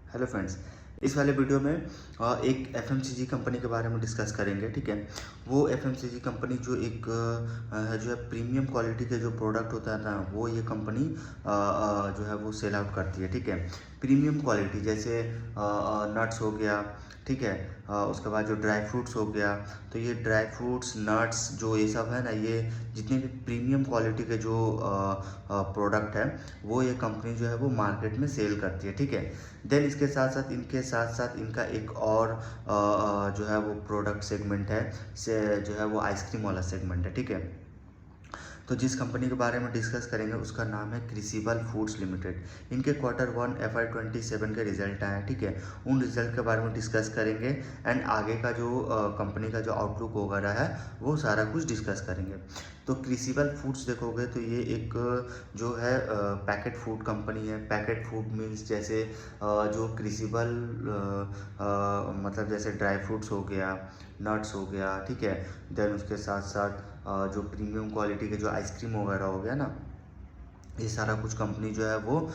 Hello friends, इस वाले video में एक एफएमसीजी कंपनी के बारे में डिस्कस करेंगे। ठीक है, वो एफएमसीजी कंपनी जो एक जो है प्रीमियम क्वालिटी के जो प्रोडक्ट होता है ना, वो ये कंपनी जो है वो सेल आउट करती है। ठीक है, प्रीमियम क्वालिटी जैसे नट्स हो गया। ठीक है, उसके बाद जो ड्राई फ्रूट्स हो गया, तो ये ड्राई फ्रूट्स नट्स जो ये सब है ना, ये जितने भी प्रीमियम क्वालिटी के जो प्रोडक्ट है वो ये कंपनी जो है वो मार्केट में सेल करती है। ठीक है, देन इसके साथ साथ इनका एक और जो है वो प्रोडक्ट सेगमेंट है, से जो है वो आइसक्रीम वाला सेगमेंट है। ठीक है, तो जिस कंपनी के बारे में डिस्कस करेंगे उसका नाम है क्रिसिबल फूड्स लिमिटेड। इनके Q1 FY27 के रिजल्ट आए हैं। ठीक है, उन रिजल्ट के बारे में डिस्कस करेंगे एंड आगे का जो कंपनी का जो आउटलुक वगैरह है वो सारा कुछ डिस्कस करेंगे। तो क्रिसिबल फूड्स देखोगे तो ये एक जो है पैकेट फूड कंपनी है। पैकेट फूड मीन्स जैसे जो क्रिसिबल मतलब जैसे ड्राई फ्रूट्स हो गया, नट्स हो गया। ठीक है, देन उसके साथ साथ जो प्रीमियम क्वालिटी के जो आइसक्रीम वगैरह हो गया ना, ये सारा कुछ कंपनी जो है वो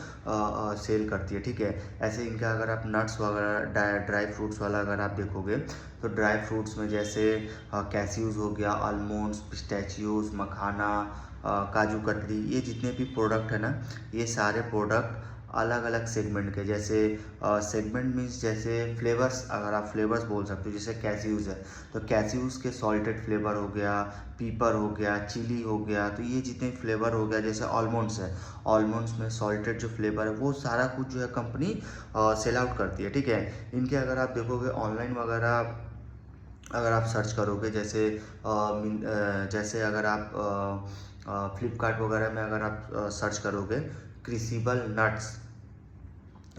सेल करती है। ठीक है, ऐसे इनका अगर आप नट्स वगैरह ड्राई फ्रूट्स वाला अगर आप देखोगे तो ड्राई फ्रूट्स में जैसे कैसीयूज हो गया, आलमंड्स, पिस्टैचियोज, मखाना, काजू कतली, ये जितने भी प्रोडक्ट है ना, ये सारे प्रोडक्ट अलग अलग सेगमेंट के, जैसे सेगमेंट मीन्स जैसे फ्लेवर्स, अगर आप फ्लेवर्स बोल सकते हो, जैसे कैसीयूज है तो कैसीयूज के सॉल्टेड फ्लेवर हो गया, पीपर हो गया, चिली हो गया, तो ये जितने फ्लेवर हो गया, जैसे आलमंड्स है, आलमंड्स में सॉल्टेड जो फ्लेवर है वो सारा कुछ जो है कंपनी सेल आउट करती है। ठीक है, इनके अगर आप देखोगे ऑनलाइन वगैरह अगर आप सर्च करोगे, जैसे अगर आप फ्लिपकार्ट वगैरह में अगर आप सर्च करोगे क्रिसिबल नट्स,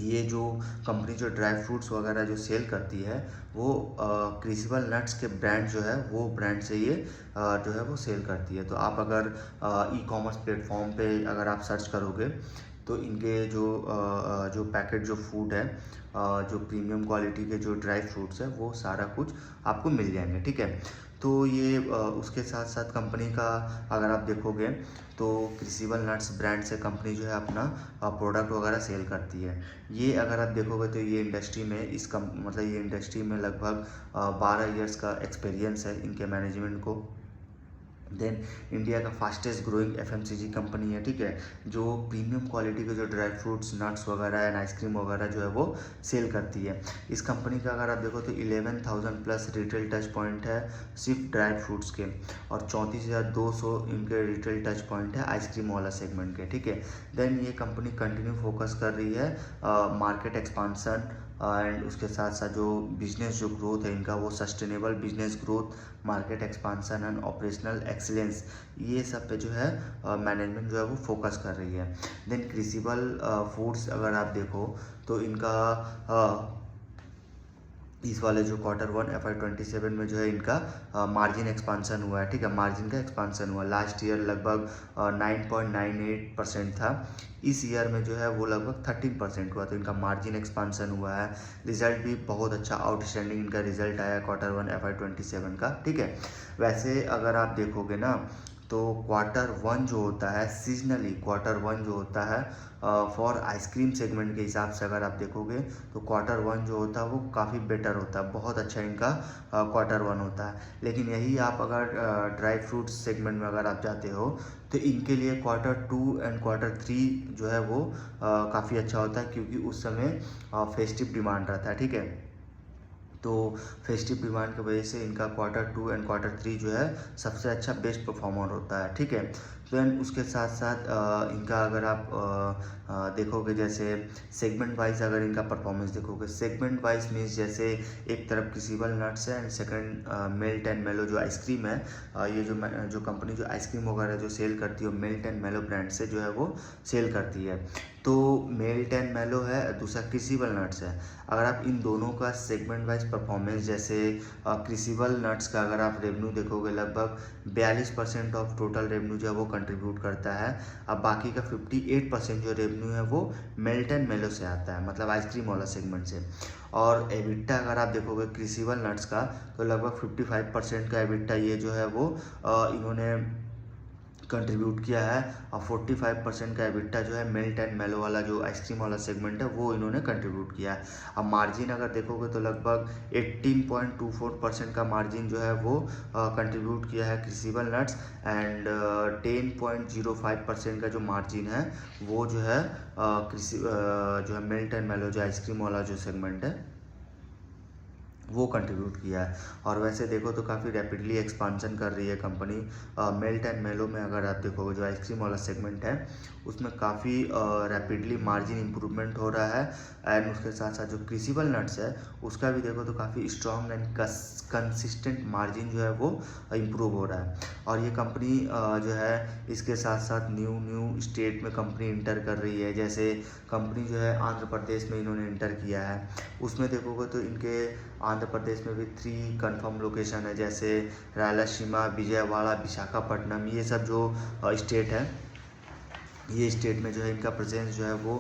ये जो कंपनी जो ड्राई फ्रूट्स वगैरह जो सेल करती है वो क्रिसिबल नट्स के ब्रांड जो है वो ब्रांड से ये जो है वो सेल करती है। तो आप अगर ई कॉमर्स प्लेटफॉर्म पे अगर आप सर्च करोगे तो इनके जो पैकेट जो फूड है, जो प्रीमियम क्वालिटी के जो ड्राई फ्रूट्स है वो सारा कुछ आपको मिल जाएंगे। ठीक है, तो ये उसके साथ साथ कंपनी का अगर आप देखोगे तो क्रिसिबल नट्स ब्रांड से कंपनी जो है अपना प्रोडक्ट वगैरह सेल करती है। ये अगर आप देखोगे तो ये इंडस्ट्री में मतलब ये इंडस्ट्री में लगभग 12 इयर्स का एक्सपीरियंस है इनके मैनेजमेंट को। देन इंडिया का फास्टेस्ट ग्रोइंग एफएमसीजी कंपनी है। ठीक है, जो प्रीमियम क्वालिटी के जो ड्राई फ्रूट्स नट्स वगैरह एंड आइसक्रीम वगैरह जो है वो सेल करती है। इस कंपनी का अगर आप देखो तो 11,000 प्लस रिटेल टच पॉइंट है सिर्फ ड्राई फ्रूट्स के, और 34,200 इनके रिटेल टच पॉइंट है आइसक्रीम वाला सेगमेंट के। ठीक है, देन ये कंपनी कंटिन्यू फोकस कर रही है मार्केट एक्सपांसन एंड उसके साथ साथ जो बिजनेस जो ग्रोथ है इनका वो sustainable business growth, market expansion and operational excellence, ये सब पे जो है मैनेजमेंट जो है वो फोकस कर रही है। देन क्रिसिबल फूड्स अगर आप देखो तो इनका इस वाले जो Q1 FY27 में जो है इनका मार्जिन एक्सपांसन हुआ है। ठीक है, मार्जिन का एक्सपांसन हुआ, लास्ट ईयर लगभग 9.98% था, इस ईयर में जो है वो लगभग 13% हुआ, तो इनका मार्जिन एक्सपांसन हुआ है। रिजल्ट भी बहुत अच्छा आउटस्टैंडिंग इनका रिजल्ट आया Q1 FY27 का। ठीक है, वैसे अगर आप देखोगे ना तो Q1 जो होता है सीजनली, Q1 जो होता है फॉर आइसक्रीम सेगमेंट के हिसाब से अगर आप देखोगे तो Q1 जो होता है वो काफ़ी बेटर होता है, बहुत अच्छा इनका Q1 होता है। लेकिन यही आप अगर ड्राई फ्रूट्स सेगमेंट में अगर आप जाते हो तो इनके लिए Q2 एंड Q3 जो है वो काफ़ी अच्छा होता है, क्योंकि उस समय फेस्टिव डिमांड रहता है। ठीक है, तो फेस्टिव डिमांड की वजह से इनका Q2 एंड Q3 जो है सबसे अच्छा बेस्ट परफॉर्मर होता है। ठीक है, देन उसके साथ साथ इनका अगर आप देखोगे जैसे सेगमेंट वाइज अगर इनका परफॉर्मेंस देखोगे, सेगमेंट वाइज मीन्स जैसे एक तरफ क्रिसिबल नट्स है एंड सेकंड मेल्ट एंड मेलो जो आइसक्रीम है, ये जो कंपनी जो आइसक्रीम वगैरह जो सेल करती है मेल्ट एंड मेलो ब्रांड से जो है वो सेल करती है। तो मेल्ट एंड मेलो है, दूसरा क्रिसिबल नट्स है। अगर आप इन दोनों का सेगमेंट वाइज परफॉर्मेंस, जैसे क्रिसिबल नट्स का अगर आप रेवेन्यू देखोगे लगभग 42% ऑफ टोटल रेवेन्यू जो है वो कंट्रीब्यूट करता है। अब बाकी का 58% जो रेवेन्यू है वो मेल्ट एंड मेलो से आता है, मतलब आइसक्रीम वाला सेगमेंट से। और एबिटा अगर आप देखोगे क्रिसिबल नट्स का तो लगभग 55% का एबिटा ये जो है वो इन्होंने कंट्रीब्यूट किया है और 45% का एबिटा जो है मिल्ट एंड मेलो वाला जो आइसक्रीम वाला सेगमेंट है वो इन्होंने कंट्रीब्यूट किया है। अब मार्जिन अगर देखोगे तो लगभग 18.24% का मार्जिन जो है वो कंट्रीब्यूट किया है क्रिसिबल नट्स एंड 10.05% का जो मार्जिन है वो जो है जो है मिल्ट एंड मेलो जो आइसक्रीम वाला जो सेगमेंट है वो कंट्रीब्यूट किया है। और वैसे देखो तो काफ़ी रैपिडली एक्सपांसन कर रही है कंपनी। मेल्ट एंड मेलो में अगर आप देखोगे जो आइसक्रीम वाला सेगमेंट है उसमें काफ़ी रैपिडली मार्जिन इंप्रूवमेंट हो रहा है एंड उसके साथ साथ जो क्रिसिबल नट्स है उसका भी देखो तो काफ़ी स्ट्रॉन्ग एंड कंसिस्टेंट मार्जिन जो है वो इम्प्रूव हो रहा है। और ये कंपनी जो है इसके साथ साथ न्यू स्टेट में कंपनी इंटर कर रही है। जैसे कंपनी जो है आंध्र प्रदेश में इन्होंने इंटर किया है, उसमें देखोगे तो इनके आंध्र प्रदेश में भी 3 कंफर्म लोकेशन है, जैसे रायलसीमा, विजयवाड़ा, विशाखापट्टनम, ये सब जो स्टेट है, ये स्टेट में जो है इनका प्रेजेंस जो है वो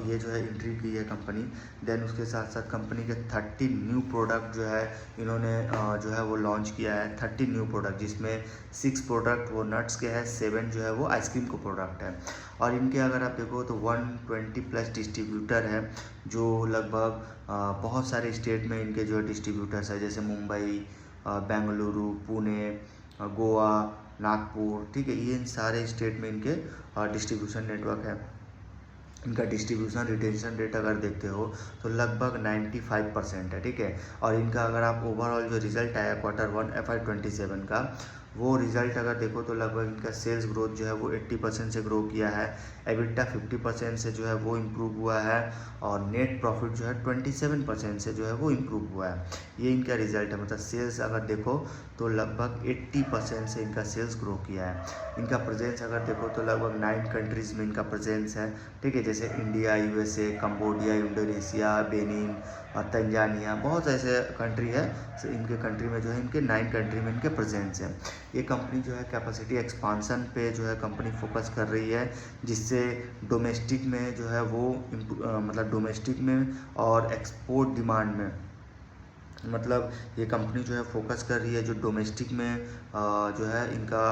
ये जो है एंट्री की है कंपनी। देन उसके साथ साथ कंपनी के 30 न्यू प्रोडक्ट जो है इन्होंने जो है वो लॉन्च किया है। 30 न्यू प्रोडक्ट जिसमें 6 प्रोडक्ट वो नट्स के हैं, 7 जो है वो आइसक्रीम को प्रोडक्ट है। और इनके अगर आप देखो तो 120+ डिस्ट्रीब्यूटर है जो लगभग बहुत सारे स्टेट में इनके जो है डिस्ट्रीब्यूटर्स है, जैसे मुंबई, बेंगलुरु, पुणे, गोवा, नागपुर, ठीक है, ये इन सारे स्टेट में इनके डिस्ट्रीब्यूशन नेटवर्क है। इनका डिस्ट्रीब्यूशन रिटेंशन रेट अगर देखते हो तो लगभग 95% है, ठीक है। और इनका अगर आप ओवरऑल जो रिजल्ट आया Q1 FY27 का वो रिजल्ट अगर देखो तो लगभग इनका सेल्स ग्रोथ जो है वो 80% से ग्रो किया है, एबिटा 50% से जो है वो इम्प्रूव हुआ है और नेट प्रॉफिट जो है 27% से जो है वो इम्प्रूव हुआ है। ये इनका रिजल्ट है। मतलब सेल्स अगर देखो तो लगभग 80% से इनका सेल्स ग्रो किया है। इनका प्रेजेंस अगर देखो तो लगभग 9 कंट्रीज़ में इनका प्रेजेंस है, ठीक है, जैसे India, USA, Cambodia, Indonesia, Benin और तंजानिया, बहुत ऐसे कंट्री है। इनके कंट्री में जो है इनके 9 कंट्री में इनके प्रेजेंस है। ये कंपनी जो है कैपेसिटी एक्सपांसन पे जो है कंपनी फोकस कर रही है, जिससे डोमेस्टिक में जो है वो मतलब डोमेस्टिक में और एक्सपोर्ट डिमांड में, मतलब ये कंपनी जो है फोकस कर रही है जो डोमेस्टिक में जो है इनका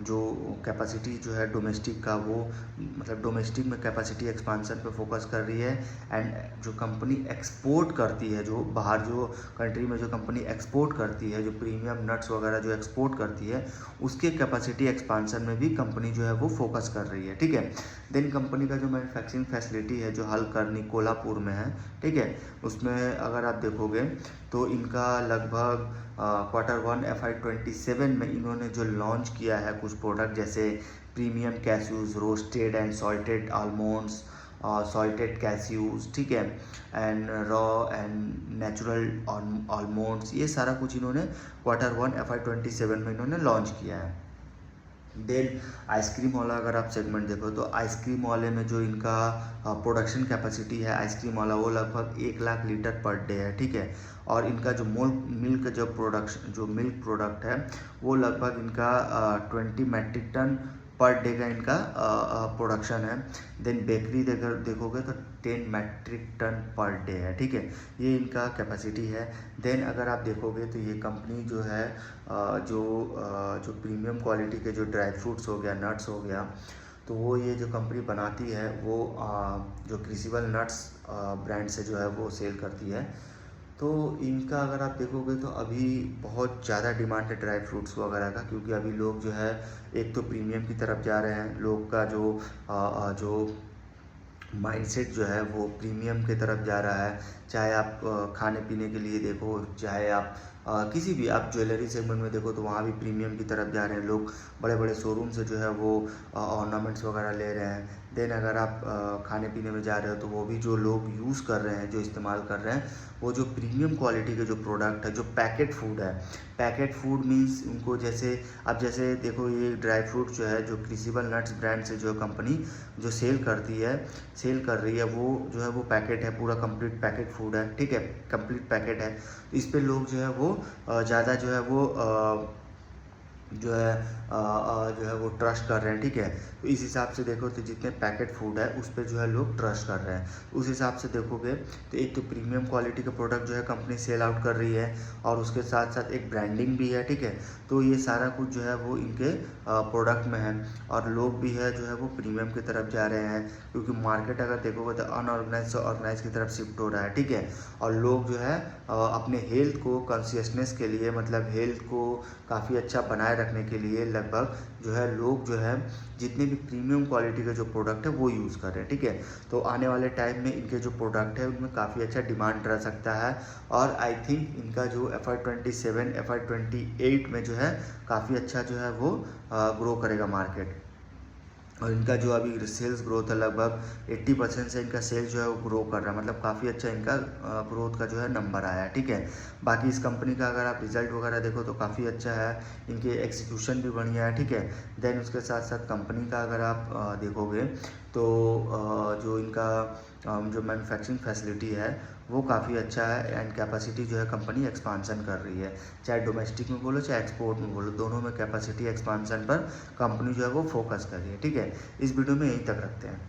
जो कैपेसिटी जो है डोमेस्टिक का वो मतलब डोमेस्टिक में कैपेसिटी एक्सपांसन पे फोकस कर रही है। एंड जो कंपनी एक्सपोर्ट करती है, जो बाहर जो कंट्री में जो कंपनी एक्सपोर्ट करती है, जो प्रीमियम नट्स वगैरह जो एक्सपोर्ट करती है, उसके कैपेसिटी एक्सपांसन में भी कंपनी जो है वो फोकस कर रही है, ठीक है। देन कंपनी का जो मैन्युफैक्चरिंग फैसिलिटी है जो हलकर्नी कोल्हापुर में है, ठीक है, उसमें अगर आप देखोगे तो इनका लगभग Q1 FY27 में इन्होंने जो लॉन्च किया है कुछ प्रोडक्ट, जैसे premium cashews, roasted and salted almonds, salted cashews, ठीक है, and raw and natural almonds, ये सारा कुछ इन्होंने Q1 FY27 में इन्होंने लॉन्च किया है। देन आइसक्रीम वाला अगर आप सेगमेंट देखो तो आइसक्रीम वाले में जो इनका प्रोडक्शन कैपेसिटी है आइसक्रीम वाला वो लगभग 1 लाख लीटर पर डे है, ठीक है। और इनका जो मिल्क जो मिल्क प्रोडक्ट है वो लगभग इनका 20 मैट्रिक टन पर डे का इनका प्रोडक्शन है। देन बेकरी देखोगे तो 10 मैट्रिक टन पर डे है, ठीक है, ये इनका कैपेसिटी है। देन अगर आप देखोगे तो ये कंपनी जो है जो प्रीमियम क्वालिटी के जो ड्राई फ्रूट्स हो गया, नट्स हो गया, तो वो ये जो कंपनी बनाती है वो जो क्रिसिबल नट्स ब्रांड से जो है वो सेल करती है। तो इनका अगर आप देखोगे तो अभी बहुत ज़्यादा डिमांड है ड्राई फ्रूट्स वगैरह का, क्योंकि अभी लोग जो है एक तो प्रीमियम की तरफ जा रहे हैं, लोग का जो माइंडसेट जो है वो प्रीमियम की तरफ जा रहा है। चाहे आप खाने पीने के लिए देखो, चाहे आप किसी भी आप ज्वेलरी सेगमेंट में देखो तो वहाँ भी प्रीमियम की तरफ जा रहे हैं लोग, बड़े बड़े शोरूम से जो है वो ऑर्नामेंट्स वगैरह ले रहे हैं। देन अगर आप खाने पीने में जा रहे हो तो वो भी जो लोग यूज़ कर रहे हैं, जो इस्तेमाल कर रहे हैं, वो जो प्रीमियम क्वालिटी के जो प्रोडक्ट है, जो पैकेट फूड है, पैकेट फूड मीन्स उनको जैसे अब जैसे देखो ये ड्राई फ्रूट जो है जो क्रिसिबल नट्स ब्रांड से जो कंपनी जो सेल कर रही है वो जो है वो पैकेट है, पूरा कंप्लीट पैकेट फूड है, ठीक है, कंप्लीट पैकेट है। इस पे लोग जो है वो ज़्यादा जो है वो जो है जो है वो ट्रस्ट कर रहे हैं, ठीक है। तो इस हिसाब से देखो तो जितने पैकेट फूड है उस पर जो है लोग ट्रस्ट कर रहे हैं। उस हिसाब से देखोगे तो एक तो प्रीमियम क्वालिटी का प्रोडक्ट जो है कंपनी सेल आउट कर रही है, और उसके साथ साथ एक ब्रांडिंग भी है, ठीक है। तो ये सारा कुछ जो है वो इनके प्रोडक्ट में है, और लोग भी है जो है वो प्रीमियम की तरफ जा रहे हैं, क्योंकि मार्केट अगर देखोगे तो अनऑर्गेनाइज से ऑर्गेनाइज की तरफ शिफ्ट हो रहा है, ठीक है। और लोग जो है अपने हेल्थ को कॉन्शियसनेस के लिए, मतलब हेल्थ को काफ़ी अच्छा बनाए रखने के लिए लगभग जो है लोग जो है जितने भी प्रीमियम क्वालिटी के जो प्रोडक्ट है वो यूज़ कर रहे हैं, ठीक है। तो आने वाले टाइम में इनके जो प्रोडक्ट है उनमें काफ़ी अच्छा डिमांड रह सकता है, और आई थिंक इनका जो FY27 FY28 में जो है काफ़ी अच्छा जो है वो ग्रो करेगा मार्केट। और इनका जो अभी सेल्स ग्रोथ है लगभग 80% से इनका सेल्स जो है वो ग्रो कर रहा है, मतलब काफ़ी अच्छा इनका ग्रोथ का जो है नंबर आया है, ठीक है। बाकी इस कंपनी का अगर आप रिजल्ट वगैरह देखो तो काफ़ी अच्छा है, इनके एग्जीक्यूशन भी बढ़िया है, ठीक है। देन उसके साथ साथ कंपनी का अगर आप देखोगे तो जो इनका जो मैन्युफैक्चरिंग फैसिलिटी है वो काफ़ी अच्छा है, एंड कैपेसिटी जो है कंपनी एक्सपांसन कर रही है, चाहे डोमेस्टिक में बोलो चाहे एक्सपोर्ट में बोलो, दोनों में कैपेसिटी एक्सपांसन पर कंपनी जो है वो फोकस कर रही है, ठीक है। इस वीडियो में यहीं तक रखते हैं।